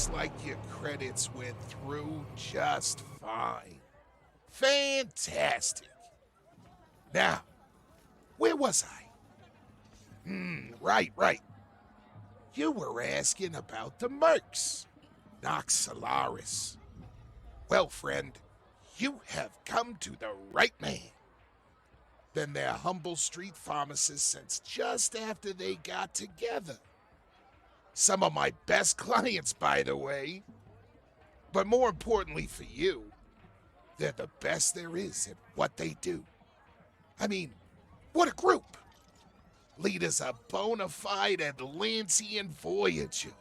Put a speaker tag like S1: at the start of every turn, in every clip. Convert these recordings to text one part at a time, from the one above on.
S1: Looks like your credits went through just fine. Fantastic. Now, where was I? Right. You were asking about the mercs, Nox Solaris. Well, friend, you have come to the right man. Been their humble street pharmacist since just after they got together. Some of my best clients, by the way. But more importantly for you, they're the best there is at what they do. I mean, what a group! Leader's a bona fide Atlantean voyager.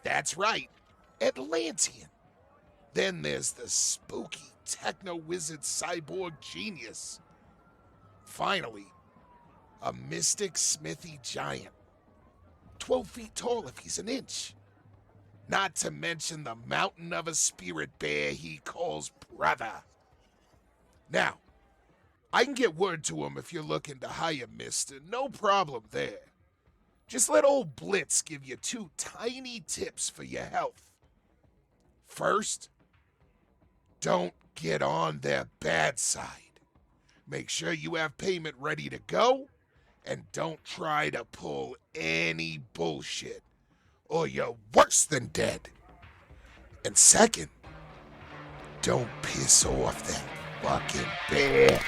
S1: That's right, Atlantean. Then there's the spooky techno-wizard cyborg genius. Finally, a mystic smithy giant. 12 feet tall if he's an inch. Not to mention the mountain of a spirit bear he calls brother. Now, I can get word to him if you're looking to hire Mister. No problem there. Just let old Blitz give you 2 tiny tips for your health. First, don't get on their bad side. Make sure you have payment ready to go, and don't try to pull any bullshit, or you're worse than dead. And second, don't piss off that fucking bear.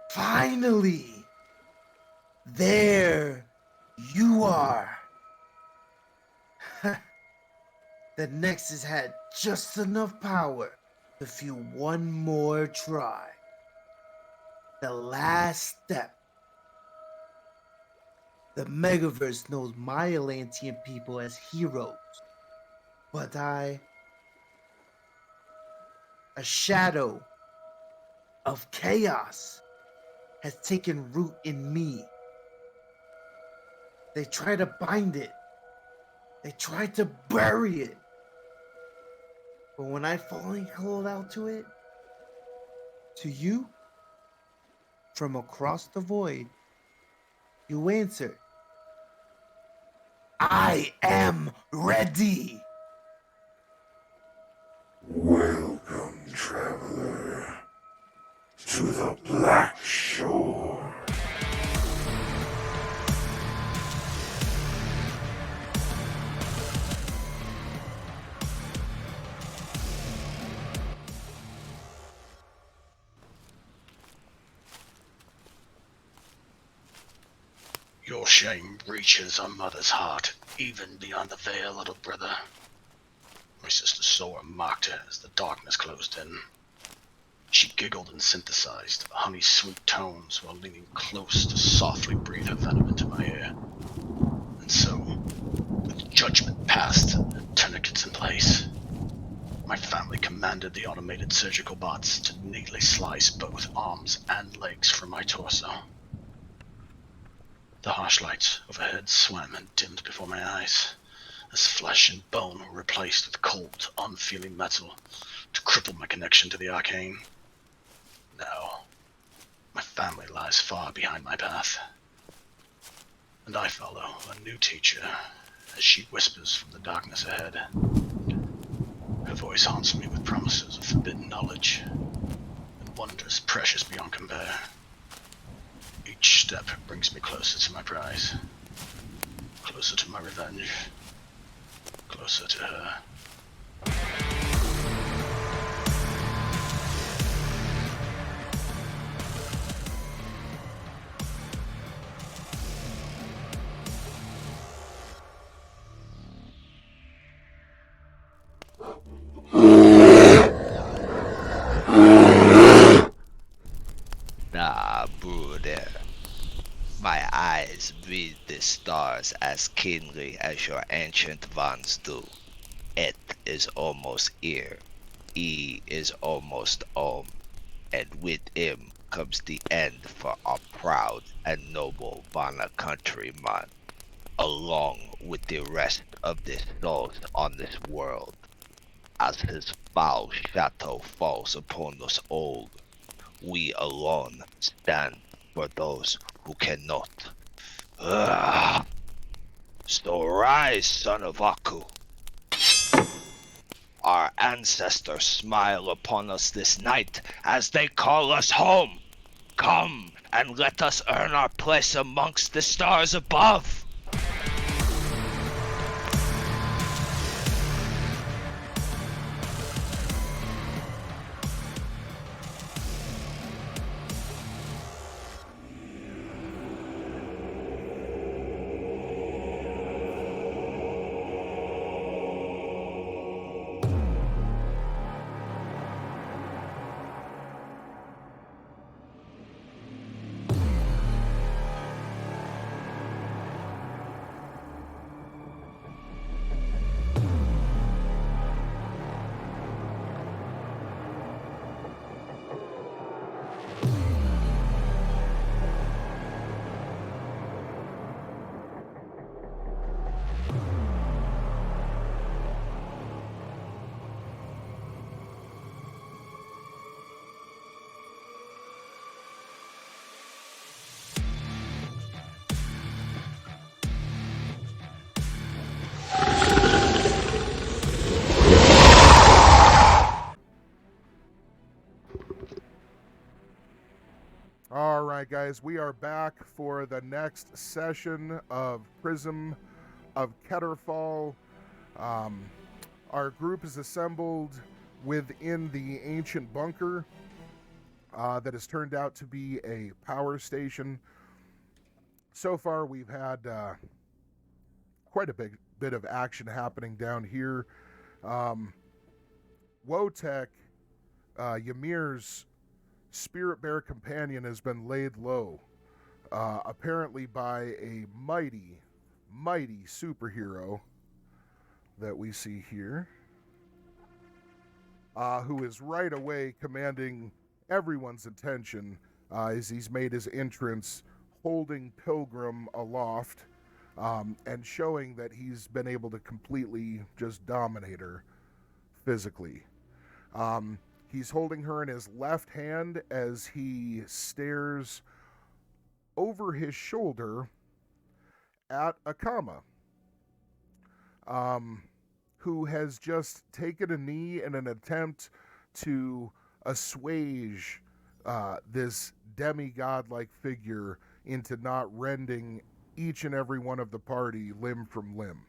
S2: Finally, there you are. The Nexus had just enough power to fuel one more try. The last step. The Megaverse knows my Atlantean people as heroes, but a shadow of chaos has taken root in me. They try to bind it. They try to bury it. But when I finally called out to it, to you, from across the void, you answered, I am ready.
S3: Welcome, traveler, to the Black Shore.
S4: Your shame reaches a mother's heart, even beyond the veil, little brother. My sister saw and mocked her as the darkness closed in. She giggled and synthesized honey-sweet tones while leaning close to softly breathe her venom into my ear. And so, with judgment passed and tourniquets in place, my family commanded the automated surgical bots to neatly slice both arms and legs from my torso. The harsh lights overhead swam and dimmed before my eyes, as flesh and bone were replaced with cold, unfeeling metal to cripple my connection to the arcane. Now, my family lies far behind my path, and I follow a new teacher as she whispers from the darkness ahead. Her voice haunts me with promises of forbidden knowledge and wonders precious beyond compare. Each step brings me closer to my prize, closer to my revenge, closer to her.
S5: Nah, brother. My eyes read the stars as keenly as your ancient ones do. It is almost here. E is almost home. And with him comes the end for our proud and noble Vana countryman, along with the rest of the souls on this world. As his foul shadow falls upon us all, we alone stand for those who cannot. Ugh. So rise, son of Aku. Our ancestors smile upon us this night as they call us home. Come and let us earn our place amongst the stars above.
S6: All right, guys, we are back for the next session of Prism of KeterFall. Our group is assembled within the ancient bunker that has turned out to be a power station. So far, we've had quite a bit of action happening down here. Wotek, Ymir's spirit bear companion, has been laid low, apparently by a mighty superhero that we see here, who is right away commanding everyone's attention as he's made his entrance, holding Pilgrim aloft, and showing that he's been able to completely just dominate her physically. He's holding her in his left hand as he stares over his shoulder at Akama, who has just taken a knee in an attempt to assuage this demigod-like figure into not rending each and every one of the party limb from limb.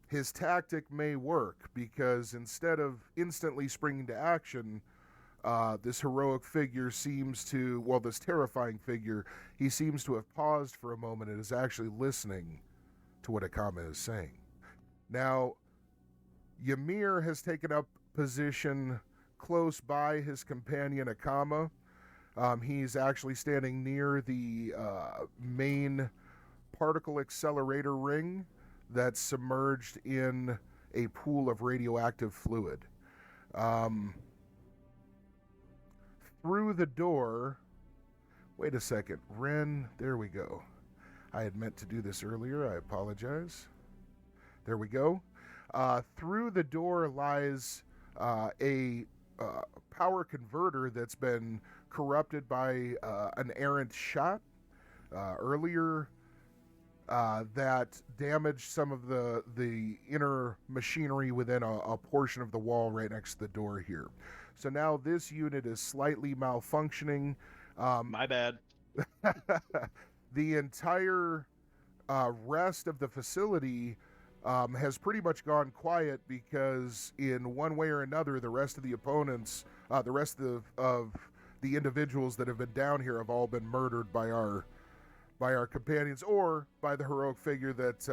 S6: His tactic may work, because instead of instantly springing to action, this heroic figure seems to, well, this terrifying figure, he seems to have paused for a moment and is actually listening to what Akama is saying. Now, Ymir has taken up position close by his companion Akama. He's actually standing near the main particle accelerator ring that's submerged in a pool of radioactive fluid. Through the door, wait a second, Ren, there we go. I had meant to do this earlier, I apologize. There we go. Through the door lies a power converter that's been corrupted by an errant shot earlier. That damaged some of the inner machinery within a portion of the wall right next to the door here. So now this unit is slightly malfunctioning.
S7: My bad.
S6: The entire rest of the facility has pretty much gone quiet, because in one way or another, the rest of the opponents, the rest of the individuals that have been down here have all been murdered by our companions, or by the heroic figure that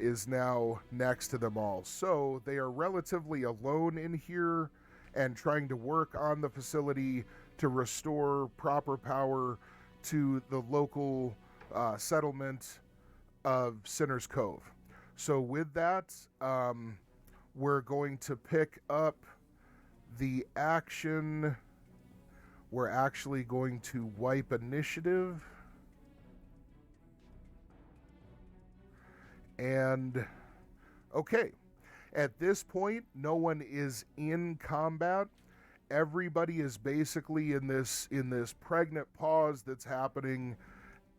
S6: is now next to them all. So they are relatively alone in here and trying to work on the facility to restore proper power to the local settlement of Sinner's Cove. So with that, we're going to pick up the action we're actually going to wipe initiative. And okay, at this point, no one is in combat. Everybody is basically in this pregnant pause that's happening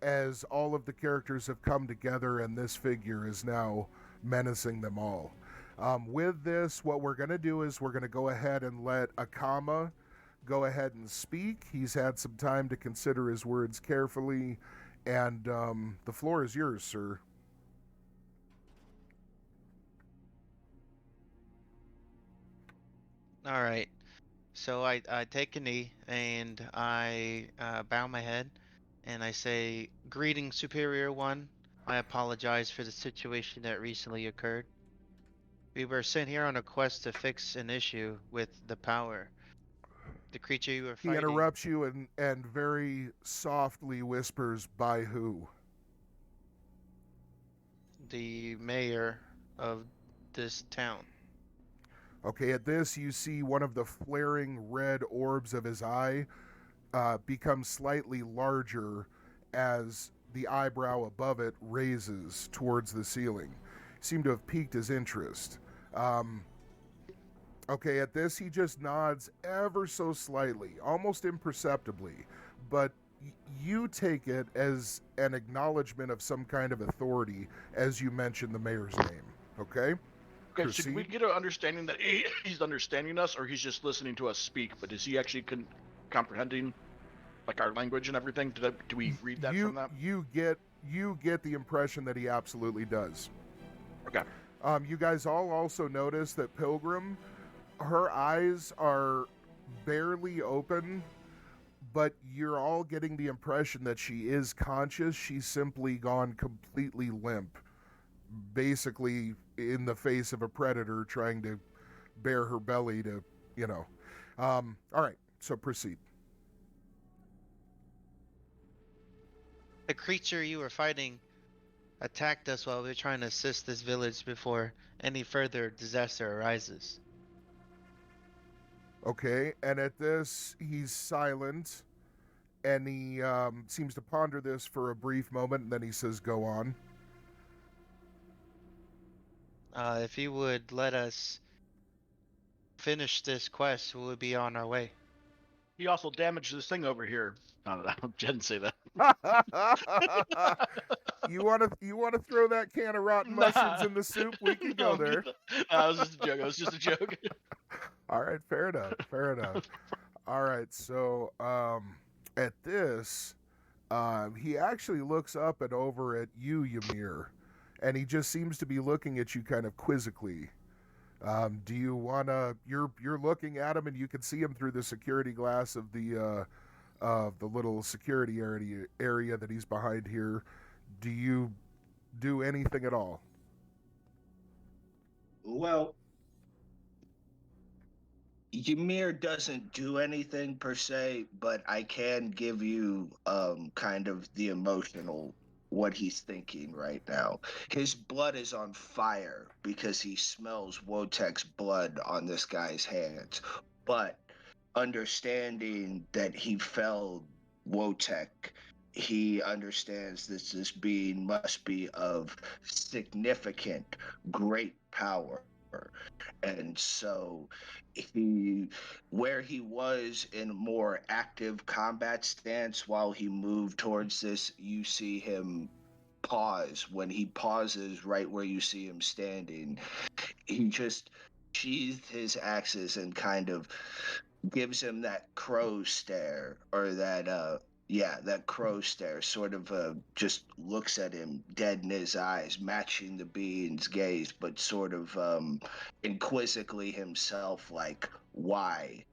S6: as all of the characters have come together, and this figure is now menacing them all. With this, what we're going to do is we're going to go ahead and let Akama go ahead and speak. He's had some time to consider his words carefully, and the floor is yours, sir.
S7: All right. So I take a knee and I bow my head and I say, "Greetings, Superior One. I apologize for the situation that recently occurred. We were sent here on a quest to fix an issue with the power. The creature you were
S6: He
S7: fighting."
S6: interrupts you and very softly whispers, "By who?"
S7: The mayor of this town.
S6: Okay, at this, you see one of the flaring red orbs of his eye become slightly larger as the eyebrow above it raises towards the ceiling. Seem to have piqued his interest. Okay, at this, he just nods ever so slightly, almost imperceptibly, but you take it as an acknowledgement of some kind of authority as you mention the mayor's name, okay?
S4: Okay, so can we get an understanding that he's understanding us, or he's just listening to us speak, but is he actually comprehending like our language and everything? Do we read that from that?
S6: You get the impression that he absolutely does.
S4: Okay.
S6: You guys all also notice that Pilgrim, her eyes are barely open, but you're all getting the impression that she is conscious. She's simply gone completely limp, basically in the face of a predator trying to bare her belly to, all right, so proceed.
S7: The creature you were fighting attacked us while we were trying to assist this village before any further disaster arises.
S6: Okay, and at this, he's silent, and he seems to ponder this for a brief moment, and then he says, "Go on."
S7: If you would let us finish this quest, we would be on our way.
S4: He also damaged this thing over here. No, Jen say that.
S6: You want to throw that can of rotten mushrooms in the soup? We can go there.
S4: That was just a joke. It was just a joke.
S6: All right, fair enough. All right, so at this, he actually looks up and over at you, Ymir, and he just seems to be looking at you kind of quizzically. Do you wanna? You're looking at him, and you can see him through the security glass of the little security area that he's behind here. Do you do anything at all?
S8: Well, Ymir doesn't do anything per se, but I can give you kind of the emotional what he's thinking right now. His blood is on fire because he smells Wotek's blood on this guy's hands. But understanding that he felled Wotek, he understands that this being must be of significant, great power. And so where he was in a more active combat stance while he moved towards this, you see him pause. When he pauses right where you see him standing, he just sheathed his axes and kind of gives him that crow stare, or that crow stare, sort of just looks at him dead in his eyes, matching the being's gaze, but sort of inquisitively himself, like, why?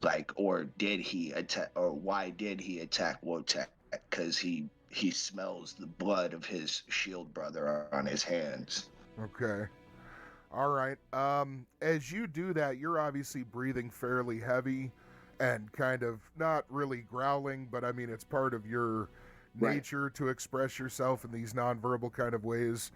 S8: Like, or did he attack, or why did he attack Wotek? Because he smells the blood of his shield brother on his hands.
S6: Okay. All right. As you do that, you're obviously breathing fairly heavy and kind of not really growling, but I mean, it's part of your nature to express yourself in these nonverbal kind of ways.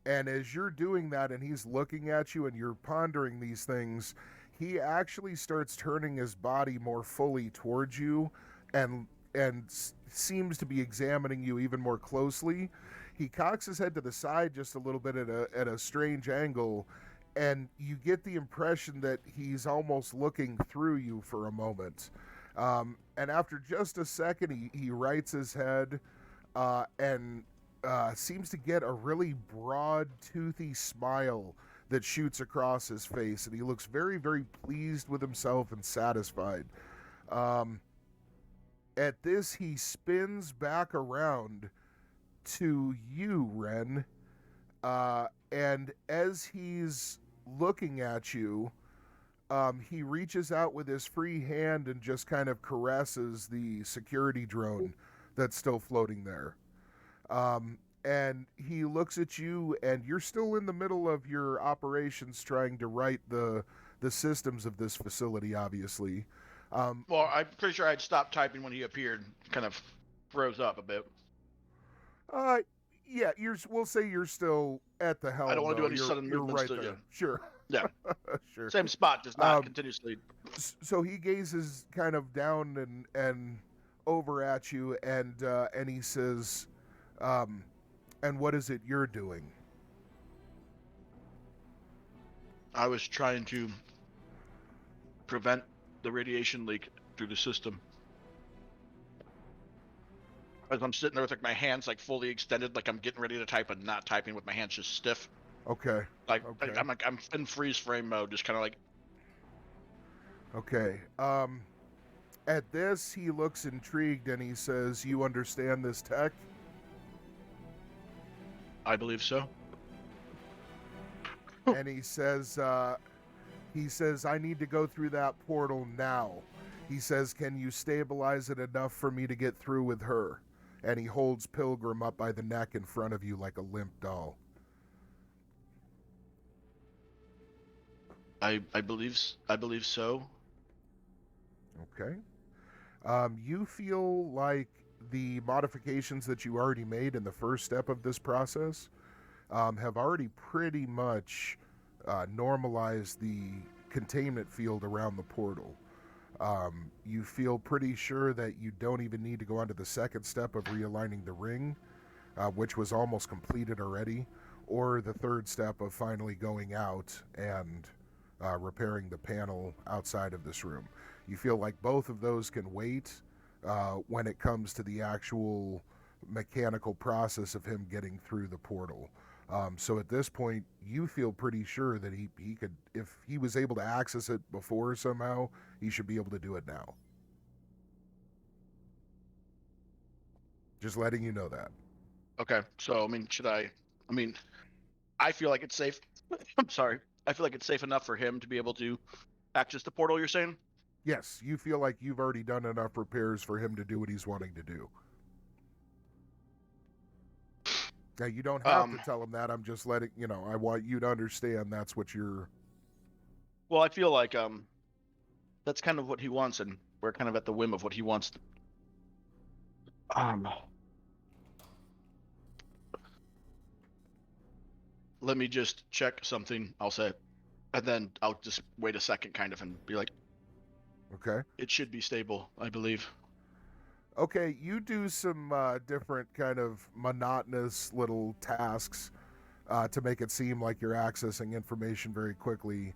S6: And as you're doing that and he's looking at you and you're pondering these things, he actually starts turning his body more fully towards you and seems to be examining you even more closely. He cocks his head to the side just a little bit at a strange angle, and you get the impression that he's almost looking through you for a moment. And after just a second, he rights his head and seems to get a really broad, toothy smile that shoots across his face, and he looks very, very pleased with himself and satisfied. At this, he spins back around to you, Ren, and as he's looking at you, he reaches out with his free hand and just kind of caresses the security drone that's still floating there. And he looks at you, and you're still in the middle of your operations trying to write the systems of this facility, obviously.
S9: Well, I'm pretty sure I'd stopped typing when he appeared. Kind of froze up a bit.
S6: Yeah, we'll say you're still at the helm.
S9: I don't want to do any
S6: you're,
S9: sudden
S6: you're
S9: movements.
S6: right there. Sure.
S9: Yeah.
S6: Sure.
S9: Same spot, just not continuously.
S6: So he gazes kind of down and over at you, and he says, "And what is it you're doing?"
S9: I was trying to prevent the radiation leak through the system. As I'm sitting there with like my hands like fully extended, like I'm getting ready to type and not typing with my hands just stiff.
S6: Okay.
S9: Like
S6: okay.
S9: I'm in freeze frame mode, just kind of like.
S6: Okay. At this, he looks intrigued and he says, "You understand this tech?"
S9: I believe so.
S6: And he says, "I need to go through that portal now." He says, "Can you stabilize it enough for me to get through with her?" And he holds Pilgrim up by the neck in front of you like a limp doll.
S9: I believe so.
S6: Okay. You feel like the modifications that you already made in the first step of this process have already pretty much normalized the containment field around the portal. You feel pretty sure that you don't even need to go on to the second step of realigning the ring, which was almost completed already, or the third step of finally going out and repairing the panel outside of this room. You feel like both of those can wait when it comes to the actual mechanical process of him getting through the portal. So at this point, you feel pretty sure that he could, if he was able to access it before somehow, he should be able to do it now. Just letting you know that.
S9: Okay, so I feel like it's safe. I'm sorry. I feel like it's safe enough for him to be able to access the portal, you're saying?
S6: Yes, you feel like you've already done enough repairs for him to do what he's wanting to do. Now, you don't have to tell him that. I'm just letting, I want you to understand that's what you're...
S9: Well, I feel like that's kind of what he wants, and we're kind of at the whim of what he wants. Let me just check something, I'll say, and then I'll just wait a second kind of and be like,
S6: okay,
S9: it should be stable, I believe.
S6: Okay, you do some different kind of monotonous little tasks to make it seem like you're accessing information very quickly,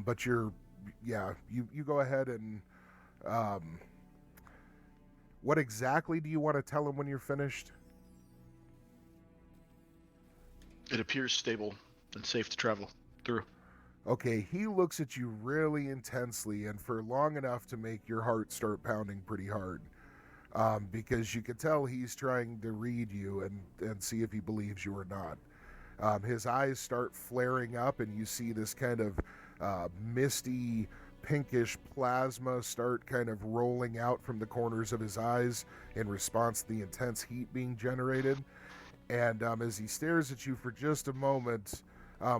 S6: but you go ahead and what exactly do you want to tell him when you're finished?
S9: It appears stable and safe to travel through.
S6: Okay, he looks at you really intensely and for long enough to make your heart start pounding pretty hard. Because you can tell he's trying to read you and see if he believes you or not. His eyes start flaring up and you see this kind of misty pinkish plasma start kind of rolling out from the corners of his eyes in response to the intense heat being generated. And as he stares at you for just a moment,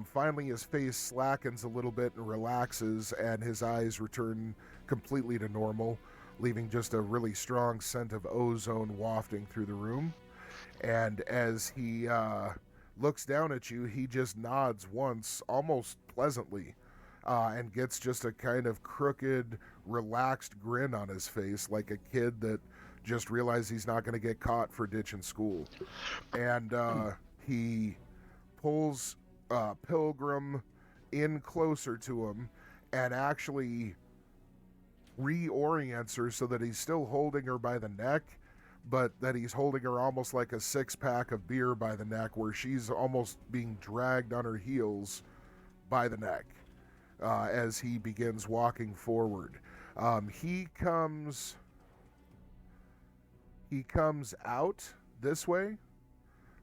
S6: finally his face slackens a little bit and relaxes, and his eyes return completely to normal, leaving just a really strong scent of ozone wafting through the room. And as he looks down at you, he just nods once, almost pleasantly, and gets just a kind of crooked, relaxed grin on his face, like a kid that just realized he's not going to get caught for ditching school. And he pulls Pilgrim in closer to him and actually reorients her so that he's still holding her by the neck, but that he's holding her almost like a 6-pack of beer by the neck, where she's almost being dragged on her heels by the neck as he begins walking forward. He comes out this way,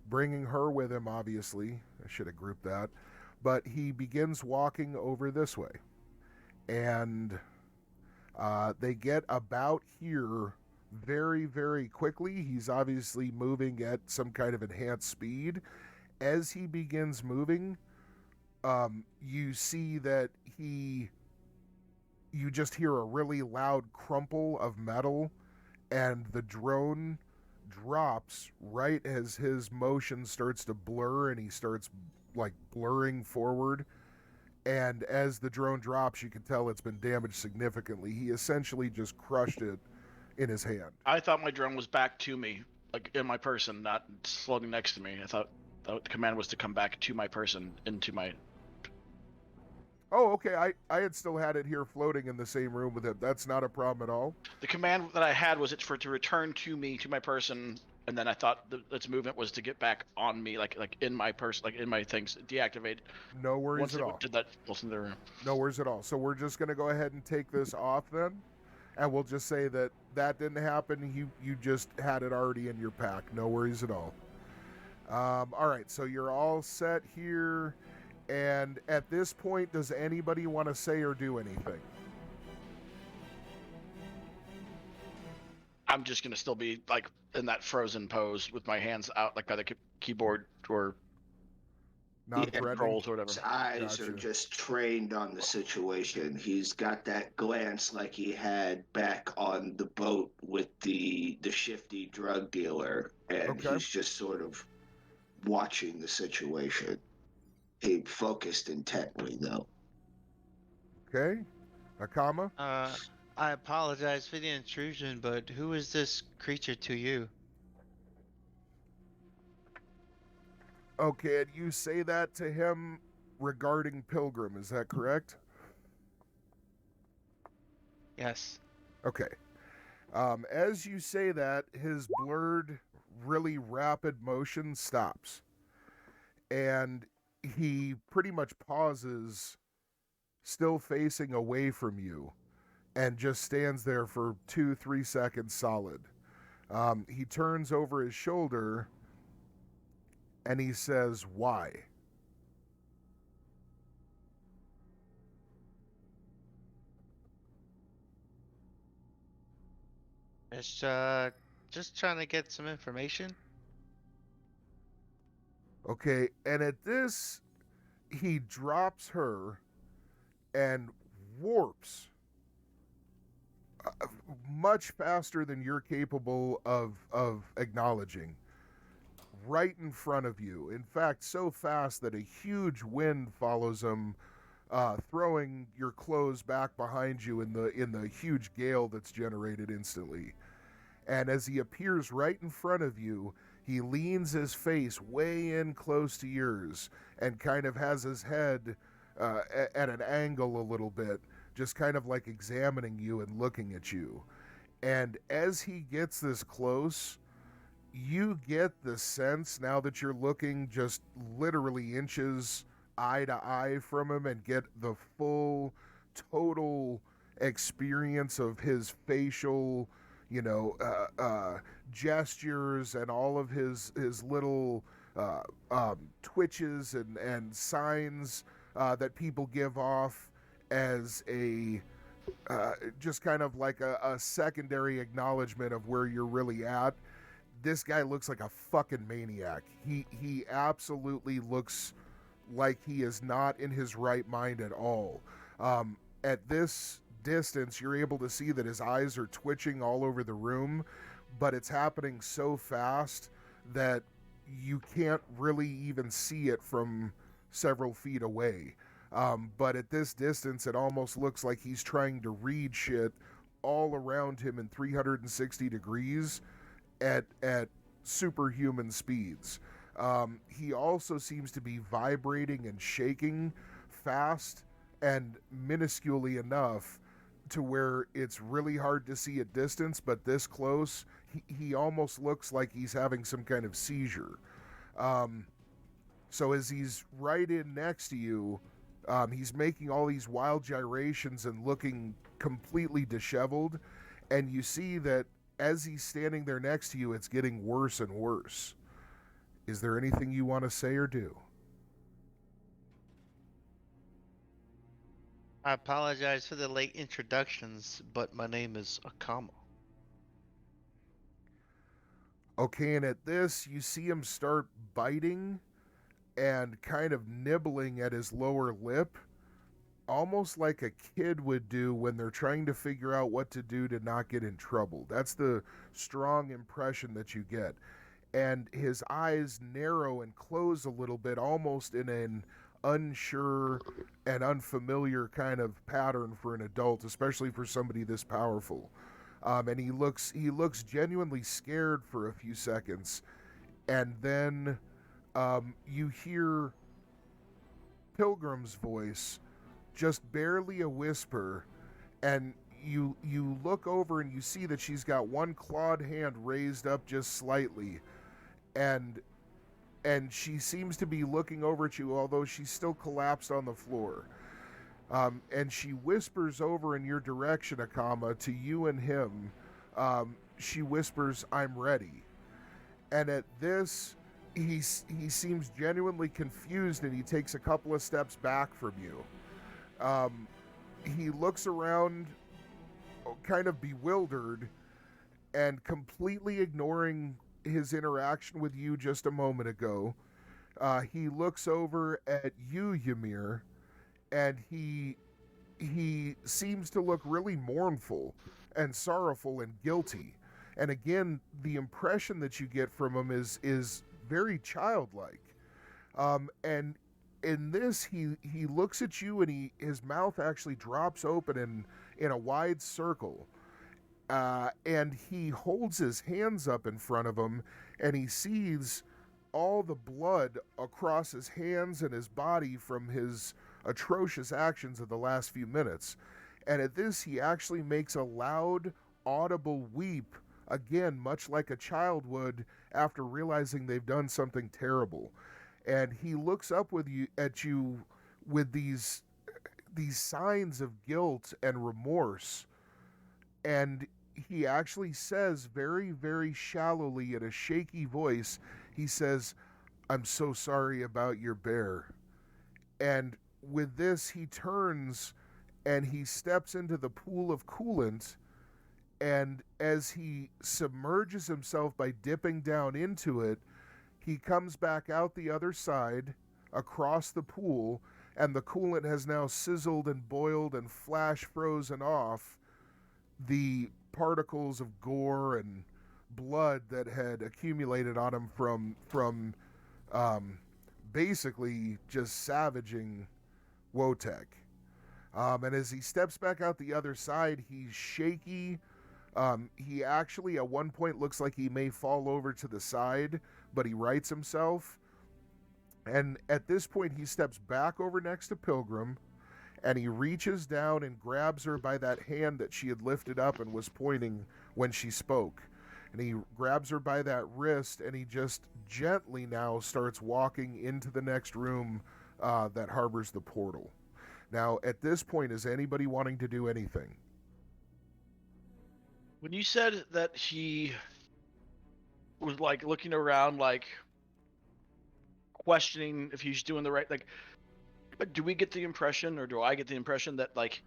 S6: bringing her with him, obviously. I should have grouped that. But he begins walking over this way. And they get about here very, very quickly. He's obviously moving at some kind of enhanced speed. As he begins moving, you see that you just hear a really loud crumple of metal, and the drone drops right as his motion starts to blur, and he starts like blurring forward. And as the drone drops, you can tell it's been damaged significantly. He essentially just crushed it in his hand.
S9: I thought my drone was back to me, like in my person, not floating next to me. I thought the command was to come back to my person, into my...
S6: Oh, okay. I had still had it here floating in the same room with him. That's not a problem at all.
S9: The command that I had was for it to return to me, to my person, and then I thought its movement was to get back on me, like in my person, like in my things, deactivate.
S6: No worries at all.
S9: Did that in the room.
S6: No worries at all. So we're just going to go ahead and take this off then, and we'll just say that didn't happen. You just had it already in your pack. No worries at all. All right, so you're all set here. And at this point, does anybody want to say or do anything?
S9: I'm just going to still be like in that frozen pose with my hands out, like by the keyboard or controls or whatever.
S8: His eyes are just trained on the situation. He's got that glance like he had back on the boat with the shifty drug dealer, and he's just sort of watching the situation. He focused intently, though.
S6: Okay. Akama?
S7: I apologize for the intrusion, but who is this creature to you?
S6: Okay, and you say that to him regarding Pilgrim, is that correct?
S7: Yes.
S6: Okay. As you say that, his blurred, really rapid motion stops. And he pretty much pauses, still facing away from you, and just stands there for 2-3 seconds solid. He turns over his shoulder and he says, "Why?"
S7: It's just trying to get some information.
S6: Okay, and at this, he drops her and warps much faster than you're capable of acknowledging, right in front of you. In fact, so fast that a huge wind follows him, throwing your clothes back behind you in the huge gale that's generated instantly. And as he appears right in front of you, he leans his face way in close to yours and kind of has his head at an angle a little bit, just kind of like examining you and looking at you. And as he gets this close, you get the sense, now that you're looking just literally inches eye to eye from him, and get the full, total experience of his facial, gestures and all of his little twitches and signs that people give off as a just kind of like a secondary acknowledgement of where you're really at. This guy looks like a fucking maniac. He absolutely looks like he is not in his right mind at all. At this distance, you're able to see that his eyes are twitching all over the room, but it's happening so fast that you can't really even see it from several feet away. But at this distance, it almost looks like he's trying to read shit all around him in 360 degrees at superhuman speeds. He also seems to be vibrating and shaking fast and minusculely enough to where it's really hard to see at distance, but this close, he almost looks like he's having some kind of seizure. So as he's right in next to you, he's making all these wild gyrations and looking completely disheveled, and you see that as he's standing there next to you, it's getting worse and worse. Is there anything you want to say or do?
S7: I apologize for the late introductions, but my name is Akama.
S6: Okay, and at this, you see him start biting and kind of nibbling at his lower lip, almost like a kid would do when they're trying to figure out what to do to not get in trouble. That's the strong impression that you get. And his eyes narrow and close a little bit, almost in an unsure and unfamiliar kind of pattern for an adult, especially for somebody this powerful. And he looks genuinely scared for a few seconds, and then you hear Pilgrim's voice, just barely a whisper, and you look over and you see that she's got one clawed hand raised up just slightly, and she seems to be looking over at you, although she's still collapsed on the floor. And she whispers over in your direction, Akama, to you and him. She whispers, "I'm ready." And at this, he seems genuinely confused, and he takes a couple of steps back from you. He looks around, kind of bewildered, and completely ignoring his interaction with you just a moment ago. He looks over at you, Ymir, and he seems to look really mournful and sorrowful and guilty. And again, the impression that you get from him is very childlike. And in this, he looks at you, and his mouth actually drops open in a wide circle. And he holds his hands up in front of him, and he sees all the blood across his hands and his body from his atrocious actions of the last few minutes. And at this, he actually makes a loud, audible weep, again, much like a child would after realizing they've done something terrible. And he looks up at you with these signs of guilt and remorse. And he actually says very, very shallowly in a shaky voice, he says, "I'm so sorry about your bear." And with this, he turns and he steps into the pool of coolant, and as he submerges himself by dipping down into it, he comes back out the other side across the pool, and the coolant has now sizzled and boiled and flash frozen off the particles of gore and blood that had accumulated on him from basically just savaging Wotek. And as he steps back out the other side, he's shaky. He actually at one point looks like he may fall over to the side, but he rights himself. And at this point, he steps back over next to Pilgrim, and he reaches down and grabs her by that hand that she had lifted up and was pointing when she spoke. And he grabs her by that wrist, and he just gently now starts walking into the next room that harbors the portal. Now, at this point, is anybody wanting to do anything?
S9: When you said that he was like looking around, like questioning if he's doing the right, like, do we get the impression, or do I get the impression that like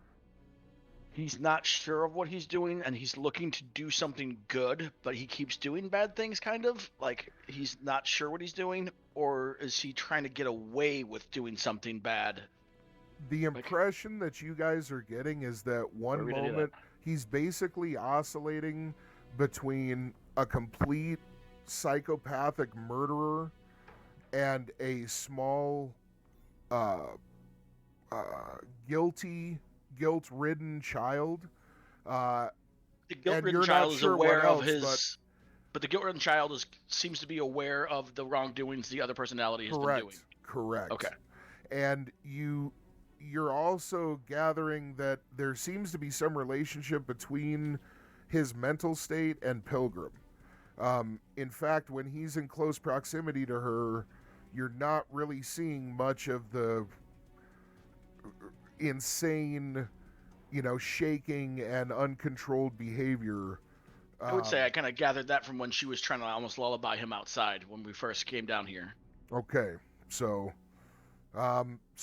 S9: he's not sure of what he's doing and he's looking to do something good, but he keeps doing bad things, kind of like he's not sure what he's doing, or is he trying to get away with doing something bad?
S6: The impression that you guys are getting is that one moment he's basically oscillating between a complete psychopathic murderer and a small guilt-ridden child.
S9: The
S6: And
S9: guilt-ridden
S6: you're not
S9: child is
S6: sure what
S9: aware of
S6: else,
S9: his. But the guilt-ridden child seems to be aware of the wrongdoings the other personality has been doing.
S6: Correct.
S9: Okay.
S6: And you're also gathering that there seems to be some relationship between his mental state and Pilgrim. In fact, when he's in close proximity to her, you're not really seeing much of the insane, shaking and uncontrolled behavior.
S9: I would say I kind of gathered that from when she was trying to almost lullaby him outside when we first came down here.
S6: Okay, so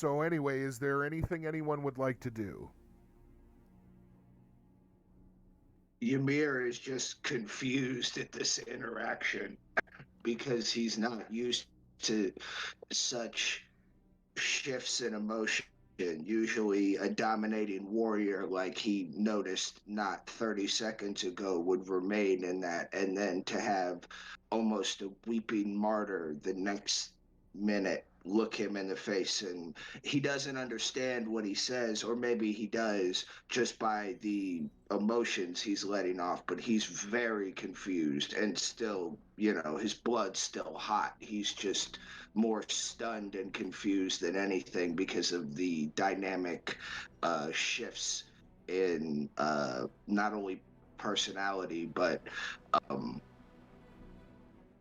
S6: anyway, is there anything anyone would like to do?
S8: Ymir is just confused at this interaction because he's not used to such shifts in emotion. Usually, a dominating warrior, like he noticed not 30 seconds ago, would remain in that, and then to have almost a weeping martyr the next minute look him in the face, and he doesn't understand what he says, or maybe he does just by the emotions he's letting off, but he's very confused and still, his blood's still hot. He's just more stunned and confused than anything because of the dynamic shifts in not only personality, but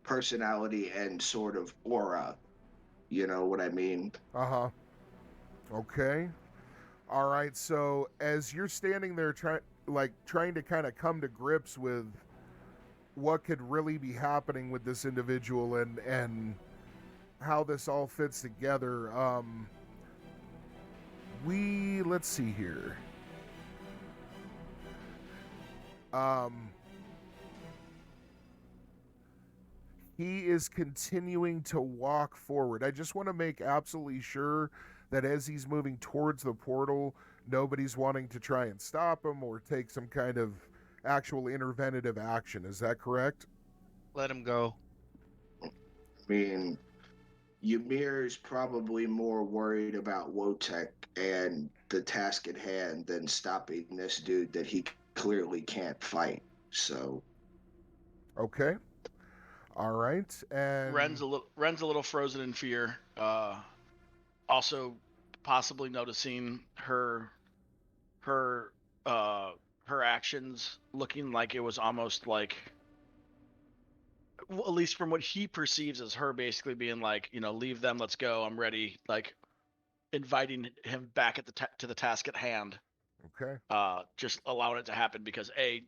S8: personality and sort of aura. You know what I mean?
S6: Okay. All right. So as you're standing there trying to kind of come to grips with what could really be happening with this individual and how this all fits together, let's see here. He is continuing to walk forward. I just want to make absolutely sure that as he's moving towards the portal, nobody's wanting to try and stop him or take some kind of actual interventive action. Is that correct?
S7: Let him go.
S8: I mean, Ymir's probably more worried about Wotek and the task at hand than stopping this dude that he clearly can't fight. So,
S6: okay. All right, and
S9: Ren's a little frozen in fear. Also, possibly noticing her actions looking like it was almost like, well, at least from what he perceives as her basically being like, leave them, let's go, I'm ready. Like inviting him back to the task at hand.
S6: Okay.
S9: Just allowing it to happen because A,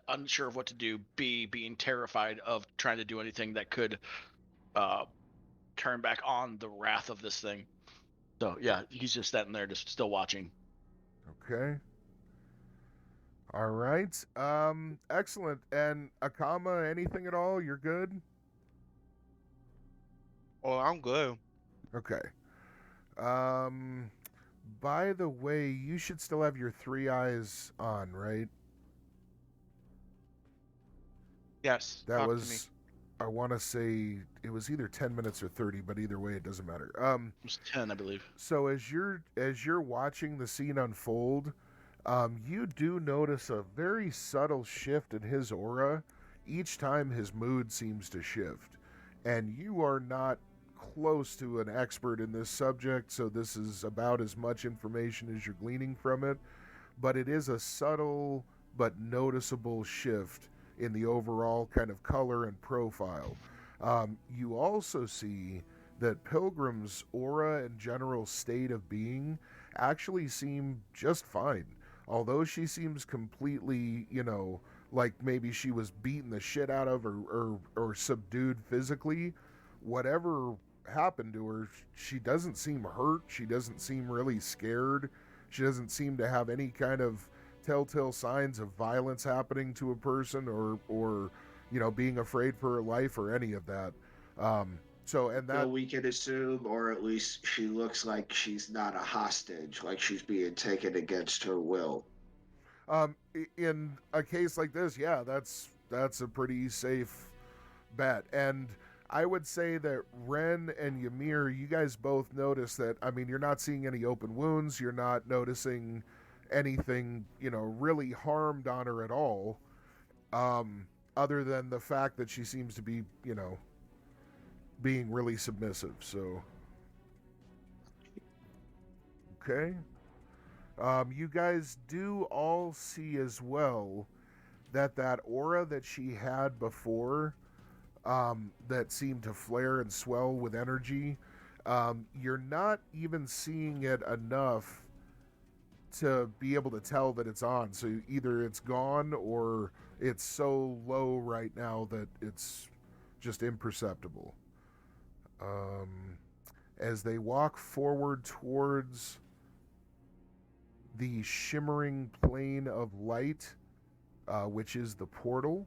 S9: unsure of what to do, B, being terrified of trying to do anything that could turn back on the wrath of this thing. So yeah, he's just sitting there, just still watching.
S6: Okay. All right. Excellent. And Akama, anything at all? You're good?
S7: Oh, I'm good.
S6: Okay. By the way, you should still have your 3 eyes on, right?
S7: Yes.
S6: That was, I want to say it was either 10 minutes or 30, but either way, it doesn't matter.
S9: It was 10, I believe.
S6: So as you're watching the scene unfold, you do notice a very subtle shift in his aura each time his mood seems to shift. And you are not close to an expert in this subject, so this is about as much information as you're gleaning from it. But it is a subtle but noticeable shift in the overall kind of color and profile. You also see that Pilgrim's aura and general state of being actually seem just fine. Although she seems completely, like maybe she was beaten the shit out of or subdued physically, whatever happened to her, she doesn't seem hurt. She doesn't seem really scared. She doesn't seem to have any kind of telltale signs of violence happening to a person or being afraid for her life or any of that. So
S8: we can assume, or at least she looks like she's not a hostage, like she's being taken against her will.
S6: In a case like this, yeah, that's a pretty safe bet. And I would say that Ren and Ymir, you guys both notice that, I mean, you're not seeing any open wounds. You're not noticing anything, really harmed on her at all. Other than the fact that she seems to be, being really submissive. So, okay. You guys do all see as well that aura that she had before, that seemed to flare and swell with energy, you're not even seeing it enough to be able to tell that it's on. So either it's gone or it's so low right now that it's just imperceptible. As they walk forward towards the shimmering plane of light, which is the portal,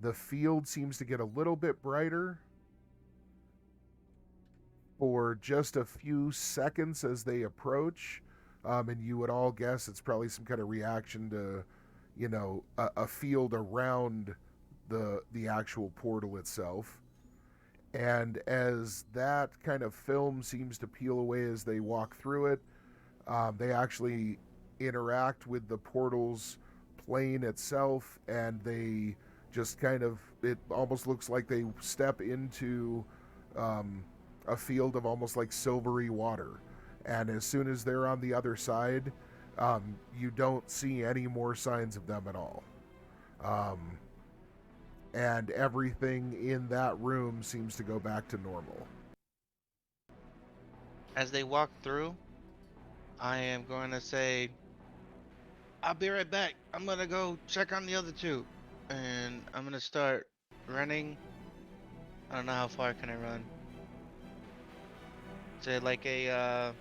S6: the field seems to get a little bit brighter for just a few seconds as they approach, and you would all guess it's probably some kind of reaction to, a field around the actual portal itself. And as that kind of film seems to peel away as they walk through it, they actually interact with the portal's plane itself, and they just it almost looks like they step into a field of almost like silvery water. And as soon as they're on the other side, you don't see any more signs of them at all. And everything in that room seems to go back to normal.
S7: As they walk through, I am going to say, I'll be right back. I'm going to go check on the other two. And I'm going to start running. I don't know how far can I run. Is it like a,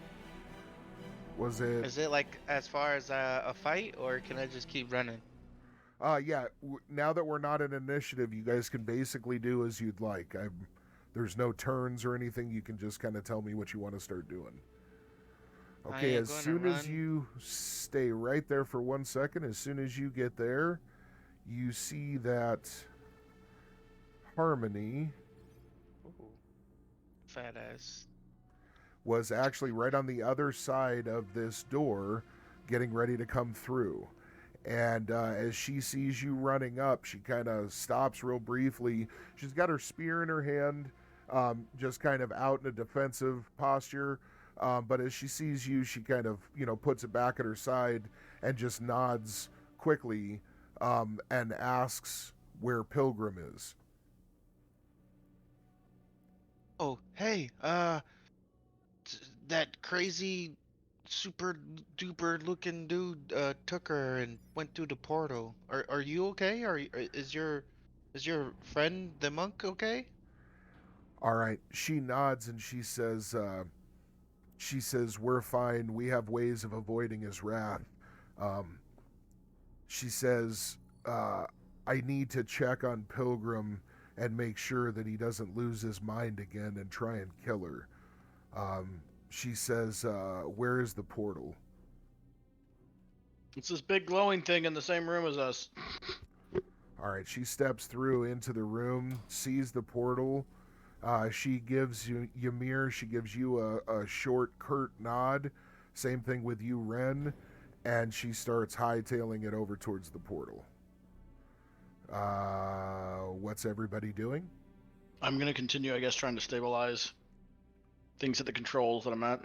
S7: is it like as far as a fight, or can I just keep running?
S6: Yeah, now that we're not in initiative, you guys can basically do as you'd like. There's no turns or anything. You can just kind of tell me what you want to start doing. Okay, as soon as you stay right there for 1 second, as soon as you get there, you see that Harmony,
S7: fat ass,
S6: was actually right on the other side of this door, getting ready to come through. And as she sees you running up, she kind of stops real briefly. She's got her spear in her hand, just kind of out in a defensive posture. But as she sees you, she kind of, puts it back at her side and just nods quickly, and asks where Pilgrim is.
S7: Oh, hey, that crazy super duper looking dude took her and went through the portal. Are you okay? Is your friend the monk okay?
S6: All right. She nods and she says, we're fine. We have ways of avoiding his wrath. She says, I need to check on Pilgrim and make sure that he doesn't lose his mind again and try and kill her. She says, where is the portal?
S9: It's this big glowing thing in the same room as us.
S6: All right, she steps through into the room, sees the portal. She gives you, Ymir, she gives you a short, curt nod. Same thing with you, Ren. And she starts hightailing it over towards the portal. What's everybody doing?
S9: I'm going to continue, I guess, trying to stabilize things at the controls that I'm at.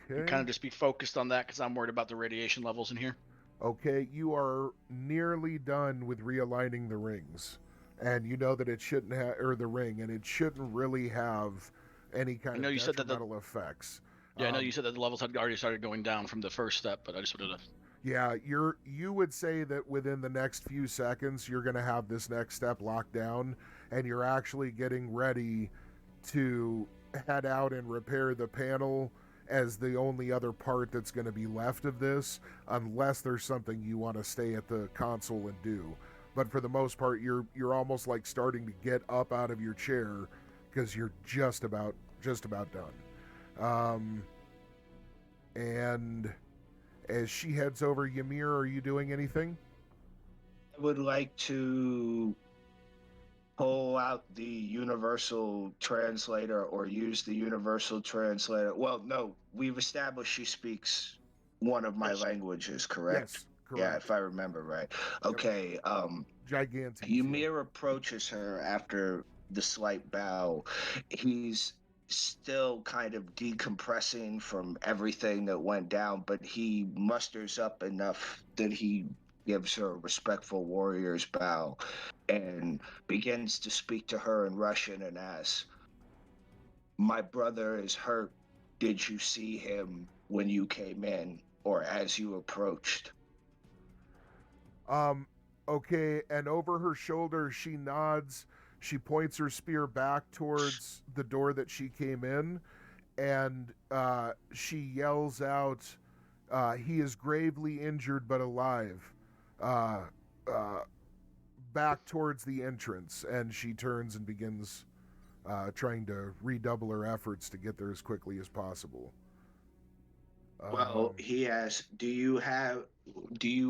S6: Okay.
S9: Kind of just be focused on that because I'm worried about the radiation levels in here.
S6: Okay, you are nearly done with realigning the rings. And you know that it shouldn't have, or the ring, and it shouldn't really have any kind of detrimental effects.
S9: Yeah, I know you said that the levels had already started going down from the first step, but I just wanted to...
S6: Yeah, you would say that within the next few seconds, you're going to have this next step locked down, and you're actually getting ready to head out and repair the panel as the only other part that's going to be left of this, unless there's something you want to stay at the console and do. But for the most part, you're almost like starting to get up out of your chair because you're just about done. And as she heads over, Ymir, are you doing anything?
S8: would like to pull out the universal translator or use the universal translator. Well, no, we've established she speaks one of my
S9: Yes.
S8: languages, correct?
S6: Yes,
S8: Yeah,
S6: correct.
S8: if I remember right. Okay,
S6: Gigantes.
S8: Ymir approaches her after the slight bow. He's still kind of decompressing from everything that went down, but he musters up enough that he gives her a respectful warrior's bow and begins to speak to her in Russian and asks, "My brother is hurt. Did you see him when you came in or as you approached?"
S6: Okay, and over her shoulder, she nods. She points her spear back towards the door that she came in, and she yells out, "He is gravely injured but alive," back towards the entrance. And she turns and begins trying to redouble her efforts to get there as quickly as possible.
S8: Well, he asks, "Do you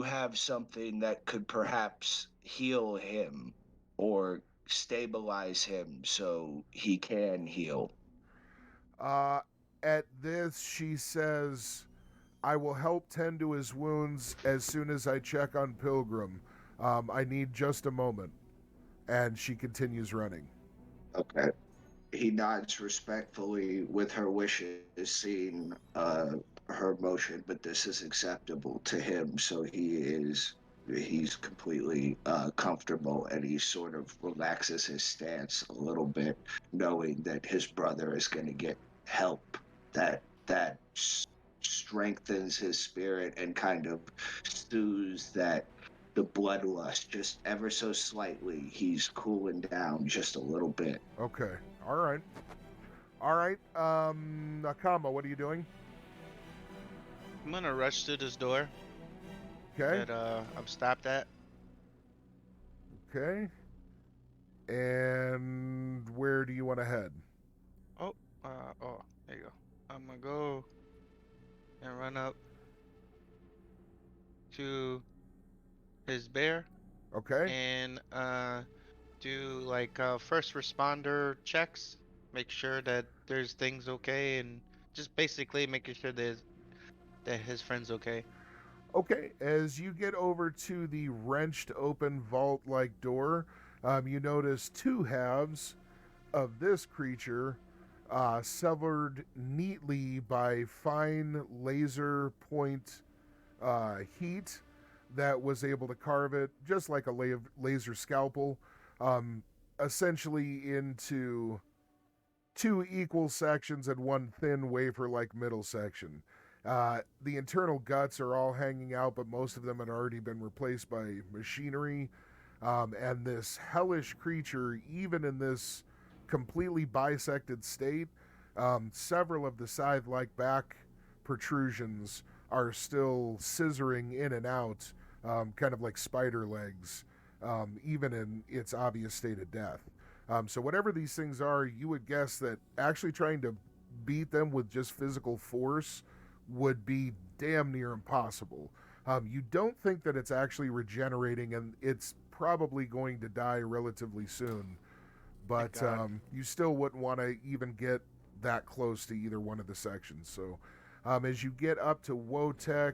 S8: have something that could perhaps heal him or stabilize him so he can heal?"
S6: At this, she says, "I will help tend to his wounds as soon as I check on Pilgrim. I need just a moment." And she continues running.
S8: Okay. He nods respectfully with her wishes, seeing her motion, but this is acceptable to him, so he's completely comfortable, and he sort of relaxes his stance a little bit, knowing that his brother is going to get help that strengthens his spirit and kind of soothes that the bloodlust just ever so slightly. He's cooling down just a little bit.
S6: Okay. All right. Nakama, what are you doing?
S7: I'm gonna rush to this door
S6: Okay.
S7: that I'm stopped at.
S6: Okay. And where do you want to head?
S7: There you go. I'm gonna go and run up to his bear
S6: Okay.
S7: and do like first responder checks, make sure that there's things okay, and just basically making sure that his friend's okay.
S6: Okay, as you get over to the wrenched open vault like door, you notice two halves of this creature severed neatly by fine laser point heat that was able to carve it just like a laser scalpel, essentially into two equal sections and one thin wafer like middle section. The internal guts are all hanging out, but most of them had already been replaced by machinery. And this hellish creature, even in this completely bisected state, several of the scythe-like back protrusions are still scissoring in and out, kind of like spider legs, even in its obvious state of death. So whatever these things are, you would guess that actually trying to beat them with just physical force would be damn near impossible. You don't think that it's actually regenerating, and it's probably going to die relatively soon. But you still wouldn't want to even get that close to either one of the sections. So as you get up to Wotek,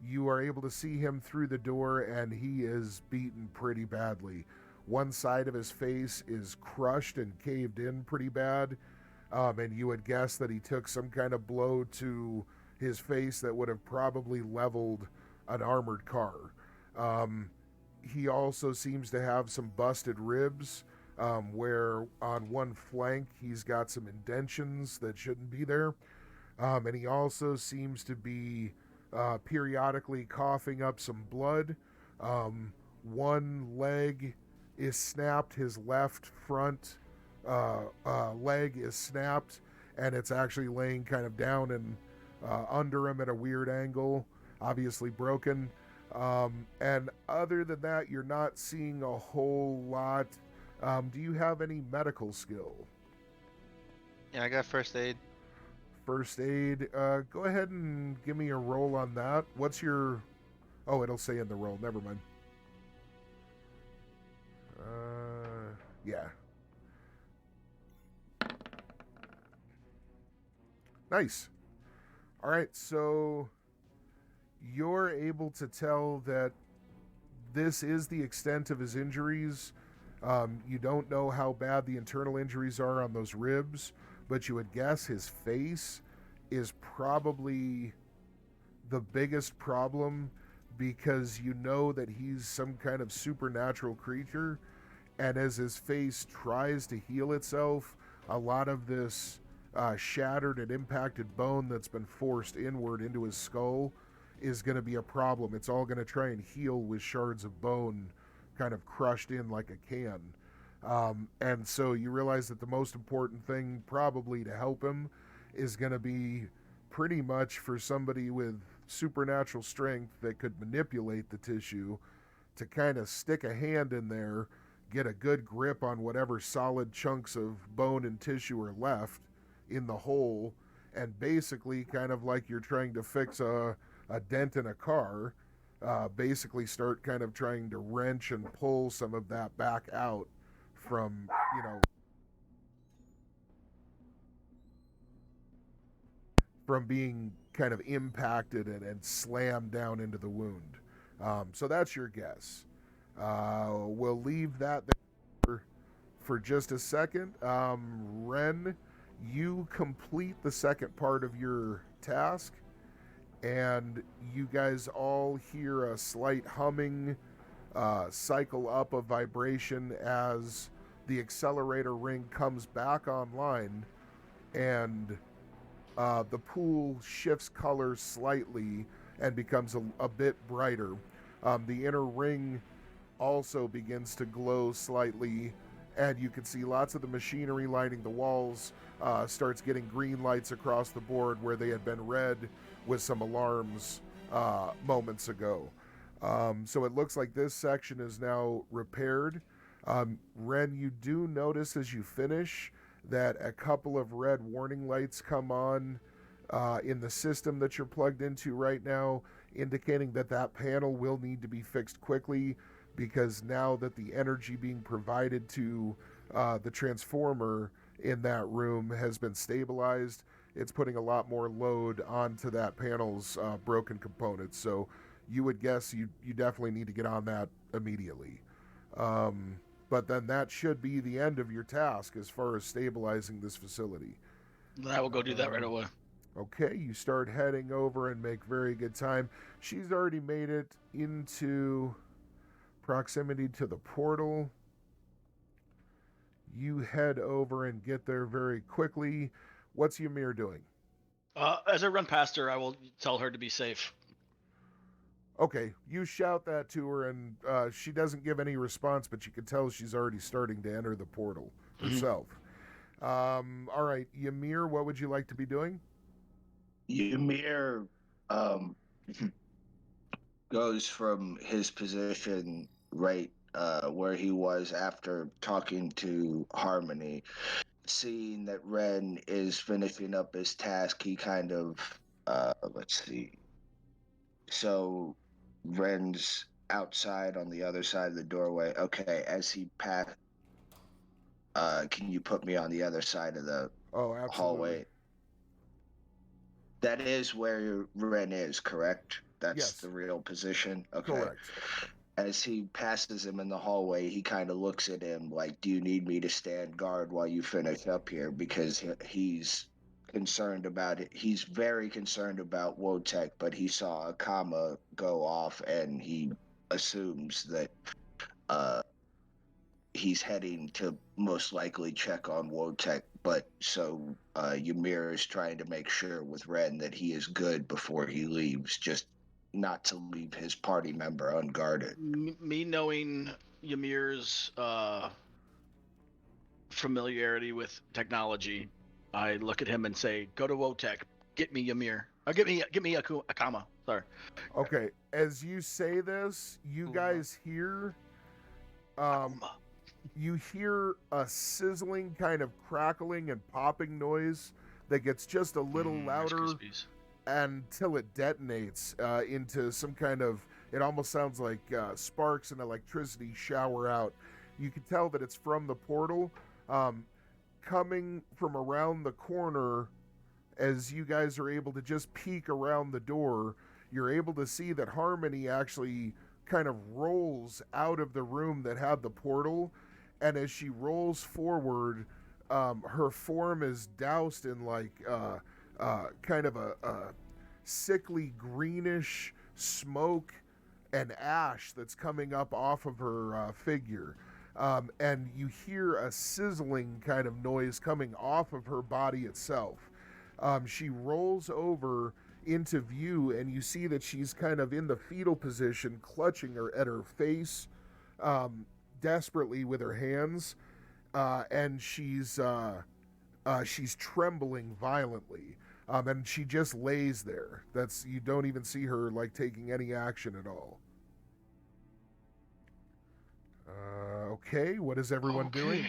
S6: you are able to see him through the door, and he is beaten pretty badly. One side of his face is crushed and caved in pretty bad, and you would guess that he took some kind of blow to his face that would have probably leveled an armored car. He also seems to have some busted ribs, where on one flank he's got some indentions that shouldn't be there. And he also seems to be periodically coughing up some blood. One leg is snapped, his left front leg is snapped, and it's actually laying kind of down and under him at a weird angle, obviously broken. And other than that, you're not seeing a whole lot. Do you have any medical skill?
S7: Yeah, I got first aid.
S6: First aid. Go ahead and give me a roll on that. What's your Oh, it'll say in the roll. Never mind. Yeah. Nice. All right, so you're able to tell that this is the extent of his injuries. You don't know how bad the internal injuries are on those ribs, but you would guess his face is probably the biggest problem, because you know that he's some kind of supernatural creature, and as his face tries to heal itself, a lot of this shattered and impacted bone that's been forced inward into his skull is going to be a problem. It's all going to try and heal with shards of bone kind of crushed in like a can. And so you realize that the most important thing probably to help him is going to be pretty much for somebody with supernatural strength that could manipulate the tissue to kind of stick a hand in there, get a good grip on whatever solid chunks of bone and tissue are left in the hole, and basically kind of like you're trying to fix a dent in a car, basically start kind of trying to wrench and pull some of that back out from, from being kind of impacted and slammed down into the wound. So that's your guess. We'll leave that there for just a second. Ren, you complete the second part of your task, and you guys all hear a slight humming, cycle up of vibration as the accelerator ring comes back online, and the pool shifts colors slightly and becomes a bit brighter. The inner ring also begins to glow slightly, and you can see lots of the machinery lining the walls starts getting green lights across the board where they had been red with some alarms moments ago. So it looks like this section is now repaired. Ren, you do notice as you finish that a couple of red warning lights come on in the system that you're plugged into right now, indicating that that panel will need to be fixed quickly, because now that the energy being provided to the transformer in that room has been stabilized, it's putting a lot more load onto that panel's broken components. So you would guess you definitely need to get on that immediately. But then that should be the end of your task as far as stabilizing this facility.
S9: I will go do that right away.
S6: Okay, you start heading over and make very good time. She's already made it into proximity to the portal. You head over and get there very quickly. What's Ymir doing?
S9: As I run past her, I will tell her to be safe.
S6: Okay, you shout that to her, and she doesn't give any response, but you can tell she's already starting to enter the portal herself. All right, Ymir, what would you like to be doing?
S8: Ymir goes from his position right where he was after talking to Harmony. Seeing that Ren is finishing up his task, he kind of, let's see. So Ren's outside on the other side of the doorway. Okay, as he passed, can you put me on the other side of the hallway? That is where Ren is, correct? That's
S6: Yes.
S8: the real position? Okay.
S6: Correct.
S8: As he passes him in the hallway, he kind of looks at him like, do you need me to stand guard while you finish up here? Because he's concerned about it. He's very concerned about Wotek, but he saw a comma go off, and he assumes that he's heading to most likely check on Wotek. But so Ymir is trying to make sure with Ren that he is good before he leaves, just not to leave his party member unguarded.
S9: Me knowing Ymir's familiarity with technology, I look at him and say, "Go to Wotek, get me Ymir. Get me a comma." Sorry.
S6: Okay, as you say this, you guys hear you hear a sizzling kind of crackling and popping noise that gets just a little louder until it detonates into some kind of It almost sounds like sparks and electricity shower out. You can tell that it's from the portal. Coming from around the corner, as you guys are able to just peek around the door, you're able to see that Harmony actually kind of rolls out of the room that had the portal, and as she rolls forward, her form is doused in like kind of a sickly greenish smoke and ash that's coming up off of her figure. And you hear a sizzling kind of noise coming off of her body itself. She rolls over into view, and you see that she's kind of in the fetal position, clutching her at her face desperately with her hands, and she's trembling violently. And she just lays there. You don't even see her like taking any action at all. Okay, what is everyone doing?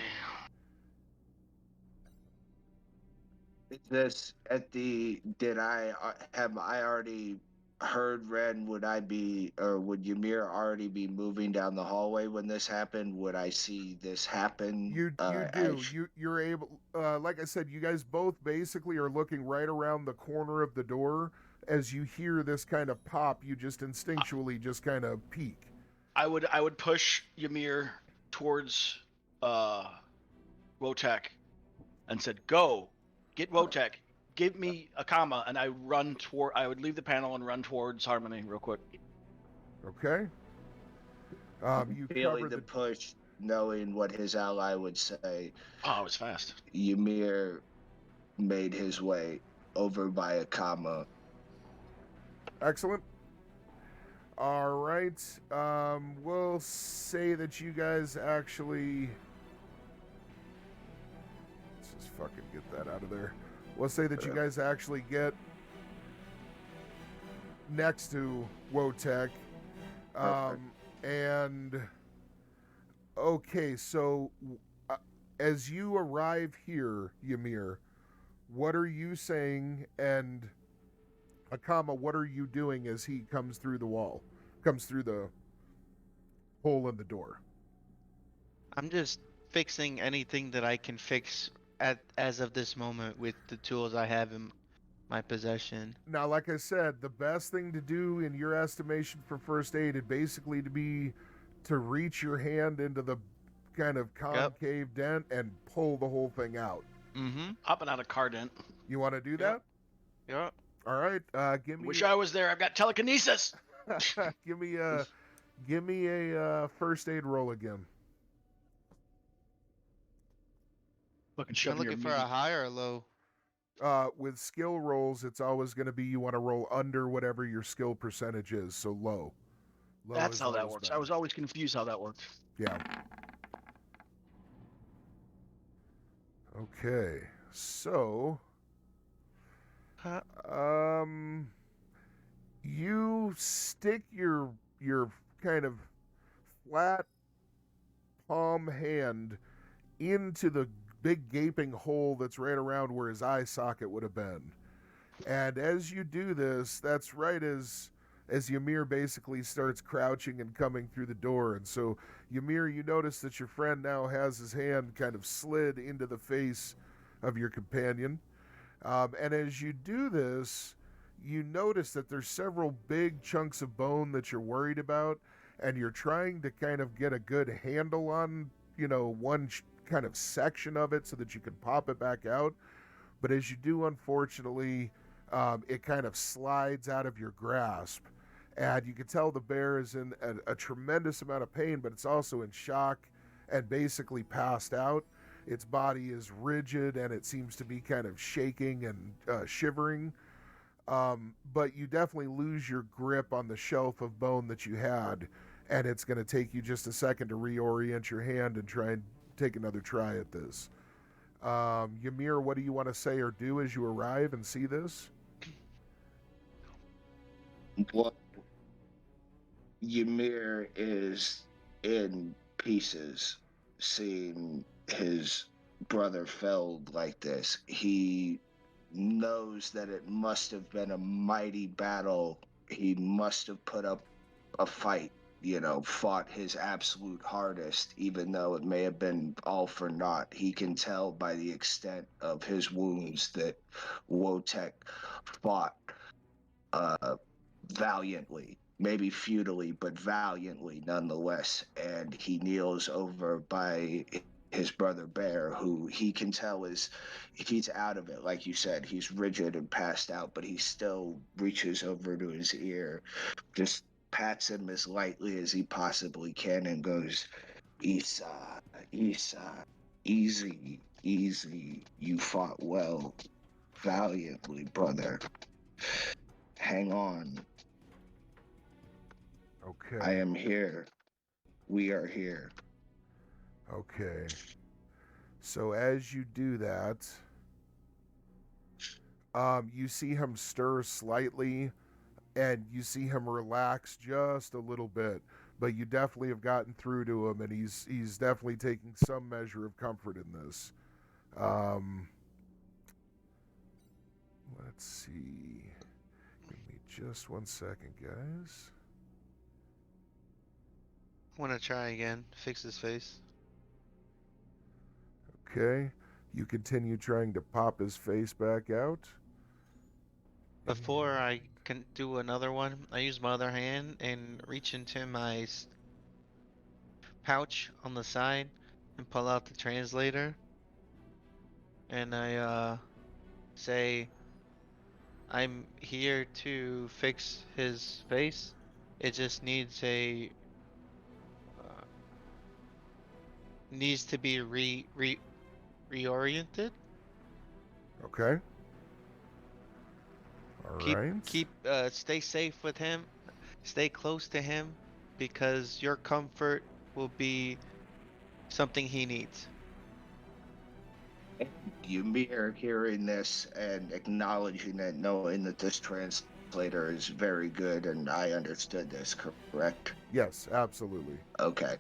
S8: Is this have I already heard Ren? Would Ymir already be moving down the hallway when this happened? Would I see this happen?
S6: You do. You're able, like I said, you guys both basically are looking right around the corner of the door. As you hear this kind of pop, you just instinctually just kind of peek.
S9: I would push Ymir towards Wotek and said, "Go, get Wotek, give me a comma," and I would leave the panel and run towards Harmony real quick.
S6: Okay. You
S8: feeling
S6: covered
S8: the push, knowing what his ally would say.
S9: Oh, it was fast.
S8: Ymir made his way over by a comma.
S6: Excellent. All right. We'll say that you guys actually... Let's just fucking get that out of there. We'll say that you guys actually get next to Wotek. And... Okay, so as you arrive here, Ymir, what are you saying, and Akama, what are you doing as he comes through the wall, comes through the hole in the door?
S7: I'm just fixing anything that I can fix as of this moment with the tools I have in my possession.
S6: Now, like I said, the best thing to do in your estimation for first aid would basically to reach your hand into the kind of concave dent and pull the whole thing out.
S7: Mm-hmm.
S9: Hopping out a car dent.
S6: You want to do that?
S7: Yeah.
S6: All right. Give me.
S9: Wish I was there. I've got telekinesis.
S6: give me a first aid roll again.
S9: Fucking
S7: I'm
S9: shove your
S7: looking for
S9: meat.
S7: a high or a low.
S6: With skill rolls, it's always going to be you want to roll under whatever your skill percentage is, so low.
S9: That's
S6: is
S9: how that
S6: always
S9: works.
S6: better.
S9: I was always confused how that worked.
S6: Yeah. Okay. So, you stick your kind of flat palm hand into the big gaping hole that's right around where his eye socket would have been. And as you do this, that's right as Ymir basically starts crouching and coming through the door. And so, Ymir, you notice that your friend now has his hand kind of slid into the face of your companion. And as you do this, you notice that there's several big chunks of bone that you're worried about, and you're trying to kind of get a good handle on, one kind of section of it so that you can pop it back out. But as you do, unfortunately, it kind of slides out of your grasp. And you can tell the bear is in a tremendous amount of pain, but it's also in shock and basically passed out. Its body is rigid, and it seems to be kind of shaking and shivering. But you definitely lose your grip on the shelf of bone that you had, and it's going to take you just a second to reorient your hand and try and take another try at this. Ymir, what do you want to say or do as you arrive and see this?
S8: Well, Ymir is in pieces seeing his brother felled like this. He knows that it must have been a mighty battle. He must have put up a fight, fought his absolute hardest, even though it may have been all for naught. He can tell by the extent of his wounds that Wotek fought valiantly, maybe futilely, but valiantly nonetheless. And he kneels over by his brother Bear, who he can tell he's out of it. Like you said, he's rigid and passed out, but he still reaches over to his ear, just pats him as lightly as he possibly can, and goes, "Isa, Isa, easy, easy. You fought well, valiantly, brother. Hang on.
S6: Okay.
S8: I am here. We are here."
S6: Okay. So as you do that, you see him stir slightly, and you see him relax just a little bit. But you definitely have gotten through to him, and he's definitely taking some measure of comfort in this. Let's see. Give me just 1 second, guys.
S7: Want to try again? Fix his face.
S6: Okay. You continue trying to pop his face back out.
S7: Before I can do another one, I use my other hand and reach into my pouch on the side and pull out the translator. And I say, "I'm here to fix his face. It just needs needs to be reoriented.
S6: Okay. All right.
S7: Stay safe with him. Stay close to him, because your comfort will be something he needs."
S8: Ymir, hearing this and acknowledging it, knowing that this translator is very good, and I understood this, correct?
S6: Yes, absolutely.
S8: Okay.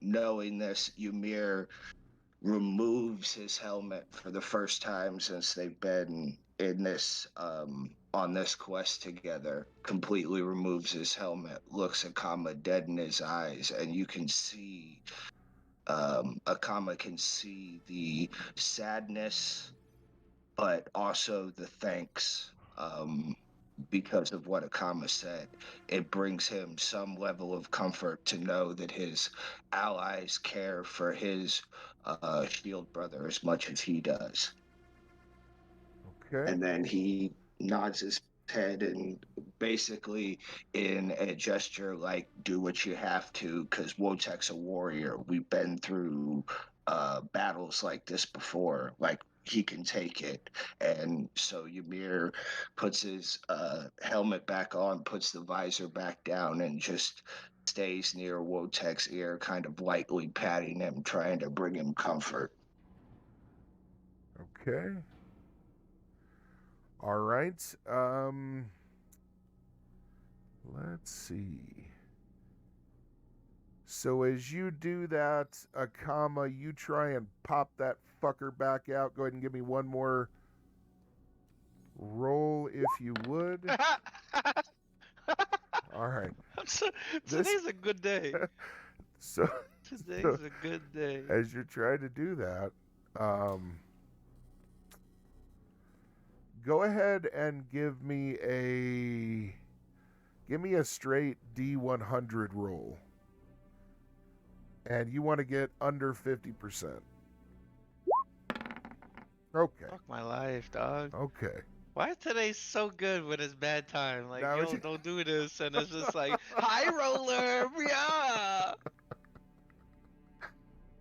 S8: Knowing this, Ymir removes his helmet for the first time since they've been in this on this quest together. Completely removes his helmet, looks Akama dead in his eyes, and you can see Akama can see the sadness, but also the thanks. Because of what Akama said, it brings him some level of comfort to know that his allies care for his shield brother as much as he does.
S6: Okay.
S8: And then he nods his head and basically, in a gesture like, "Do what you have to, because Wotek's a warrior. We've been through battles like this before. Like, he can take it." And so Ymir puts his helmet back on, puts the visor back down, and just stays near Wotek's ear, kind of lightly patting him, trying to bring him comfort.
S6: Okay. All right. Let's see. So as you do that, Akama, you try and pop that fucker back out. Go ahead and give me one more roll, if you would. All right.
S7: Today's a good day.
S6: So
S7: Today's a good day.
S6: as you're trying to do that, go ahead and give me a straight D100 roll. And you want to get under 50%. Okay.
S7: Fuck my life, dog.
S6: Okay.
S7: Why is today so good when it's bad time? Like,
S6: Now
S7: yo,
S6: it's-
S7: don't do this, and it's just like, high roller, yeah.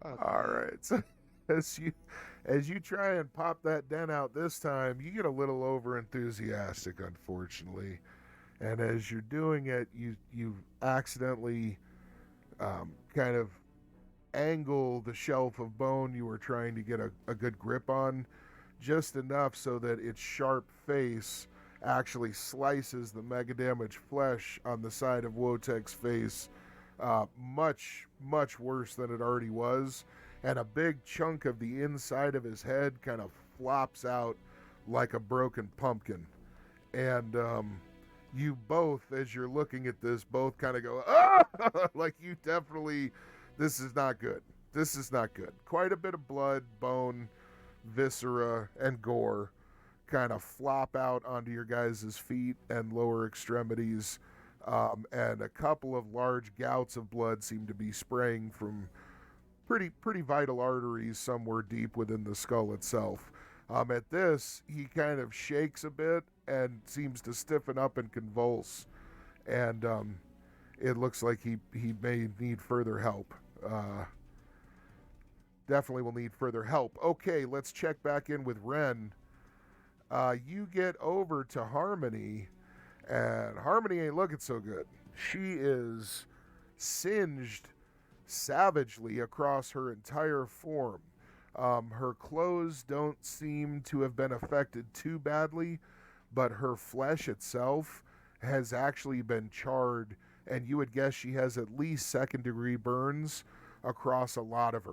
S6: All right. So as you try and pop that dent out this time, you get a little over enthusiastic, unfortunately. And as you're doing it, you accidentally kind of angle the shelf of bone you were trying to get a good grip on, just enough so that its sharp face actually slices the mega damage flesh on the side of Wotek's face much worse than it already was, and a big chunk of the inside of his head kind of flops out like a broken pumpkin. And you both, as you're looking at this, both kind of go, ah! Like you definitely, this is not good. This is not good. Quite a bit of blood, bone, viscera, and gore kind of flop out onto your guys' feet and lower extremities. And a couple of large gouts of blood seem to be spraying from pretty vital arteries somewhere deep within the skull itself. At this, he kind of shakes a bit and seems to stiffen up and convulse. And it looks like he may need further help. Definitely will need further help. Okay, let's check back in with Ren. You get over to Harmony, and Harmony ain't looking so good. She is singed savagely across her entire form. Her clothes don't seem to have been affected too badly, but her flesh itself has actually been charred, and you would guess she has at least second-degree burns across a lot of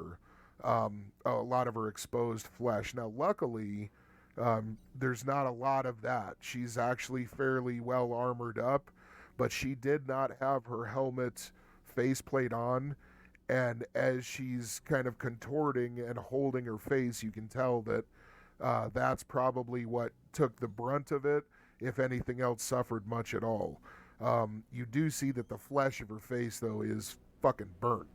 S6: her exposed flesh. Now, luckily, there's not a lot of that. She's actually fairly well armored up, but she did not have her helmet faceplate on, and as she's kind of contorting and holding her face, you can tell that that's probably what took the brunt of it, if anything else suffered much at all. You do see that the flesh of her face, though, is fucking burnt.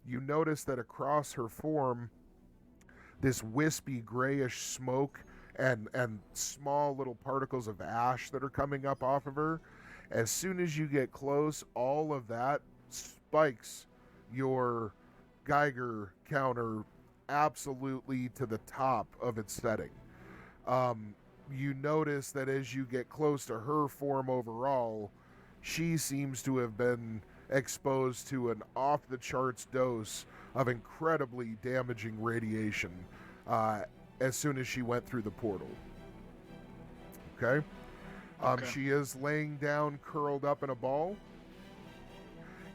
S6: You notice that across her form, this wispy grayish smoke and small little particles of ash that are coming up off of her. As soon as you get close, all of that spikes your Geiger counter absolutely to the top of its setting. You notice that as you get close to her form overall, she seems to have been exposed to an off-the-charts dose of incredibly damaging radiation as soon as she went through the portal. Okay? She is laying down, curled up in a ball.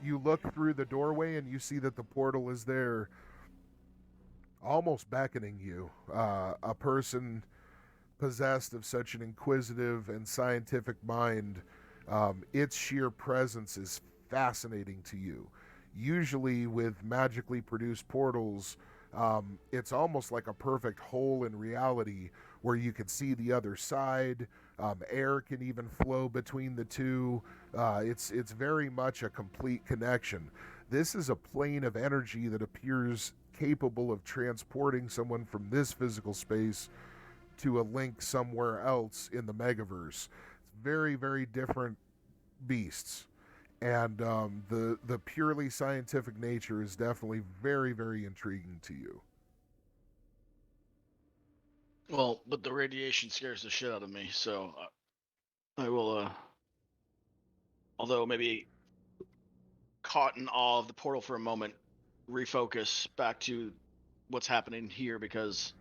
S6: You look through the doorway and you see that the portal is there, almost beckoning you. A person possessed of such an inquisitive and scientific mind, its sheer presence is fascinating to you. Usually with magically produced portals, it's almost like a perfect hole in reality where you can see the other side. Air can even flow between the two. It's very much a complete connection. This is a plane of energy that appears capable of transporting someone from this physical space to a link somewhere else in the megaverse. It's very, very different beasts. And the purely scientific nature is definitely very, very intriguing to you.
S9: Well, but the radiation scares the shit out of me, so I will, although maybe caught in awe of the portal for a moment, refocus back to what's happening here, because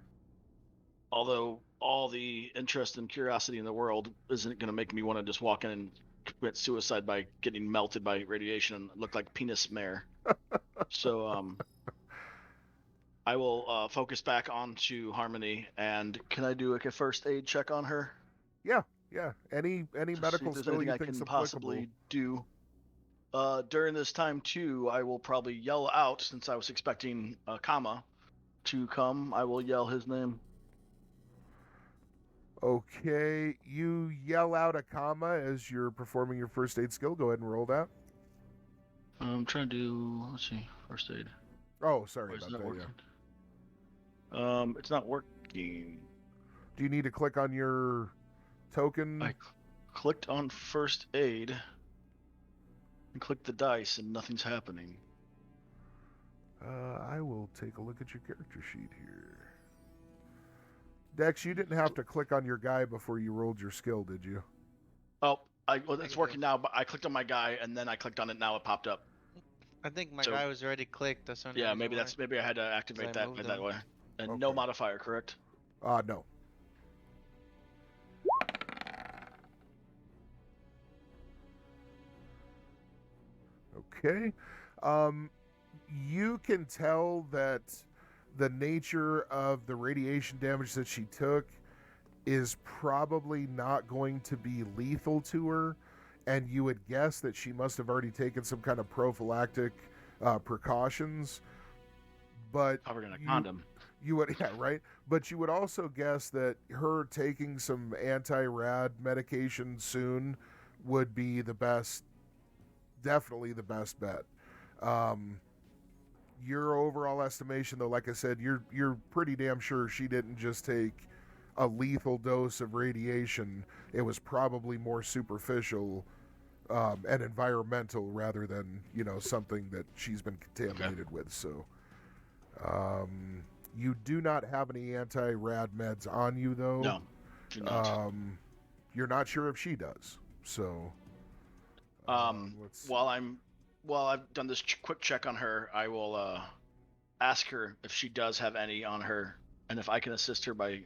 S9: although all the interest and curiosity in the world isn't going to make me want to just walk in and commit suicide by getting melted by radiation and look like penis mare. So I will focus back onto Harmony, and can I do like a first aid check on her?
S6: Yeah. Any medical skill you
S9: I
S6: think's
S9: can
S6: applicable.
S9: possibly do. During this time too, I will probably yell out, since I was expecting Kama to come. I will yell his name.
S6: Okay, you yell out a comma as you're performing your first aid skill. Go ahead and roll that.
S9: I'm trying to do, let's see, first aid.
S6: Oh, sorry
S9: It's
S6: about
S9: not
S6: that.
S9: working. It's not working.
S6: Do you need to click on your token?
S9: I clicked on first aid and clicked the dice, and nothing's happening.
S6: I will take a look at your character sheet here. Dex, you didn't have to click on your guy before you rolled your skill, did you?
S9: Oh, well, it's working now, but I clicked on my guy, and then I clicked on it, now it popped up.
S7: I think my guy was already clicked. That's only
S9: yeah, maybe I had to activate that that way. And no modifier, correct?
S6: No. Okay. You can tell that the nature of the radiation damage that she took is probably not going to be lethal to her, and you would guess that she must have already taken some kind of prophylactic precautions. But
S9: Covered in a condom.
S6: you would, yeah, right. But you would also guess that her taking some anti-rad medication soon would be the best, definitely the best bet. Your overall estimation, though, like I said, you're pretty damn sure she didn't just take a lethal dose of radiation. It was probably more superficial and environmental rather than, you know, something that she's been contaminated with. So you do not have any anti-rad meds on you, though.
S9: No, do not.
S6: You're not sure if she does. So
S9: While I've done this quick check on her, I will ask her if she does have any on her, and if I can assist her by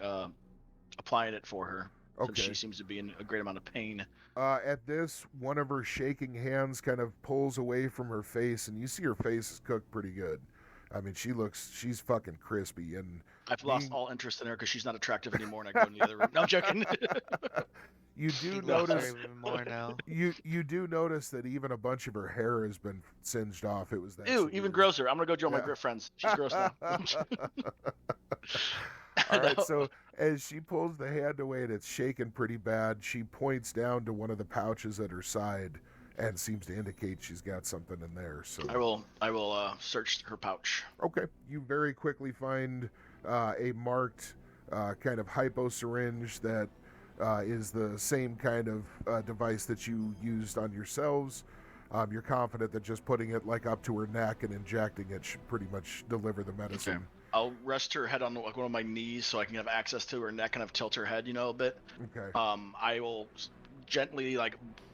S9: applying it for her.
S6: Okay.
S9: Since she seems to be in a great amount of pain.
S6: At this, one of her shaking hands kind of pulls away from her face, and you see her face is cooked pretty good. I mean, she's fucking crispy, and
S9: I've lost all interest in her because she's not attractive anymore, and I go in the other room. No, I'm joking.
S6: You do
S7: He loves
S6: notice
S7: her even more now.
S6: you do notice that even a bunch of her hair has been singed off. It was that
S9: Ew,
S6: severe.
S9: even grosser. I'm gonna go join my grit friends. She's gross now.
S6: All right, so as she pulls the hand away and it's shaking pretty bad, she points down to one of the pouches at her side and seems to indicate she's got something in there. So
S9: I will search her pouch.
S6: okay, you very quickly find a marked kind of hypo syringe that is the same kind of device that you used on yourselves. You're confident that just putting it like up to her neck and injecting it should pretty much deliver the medicine.
S9: Okay. I'll rest her head on like one of my knees so I can have access to her neck and have tilt her head, you know, a bit.
S6: Okay.
S9: I will gently like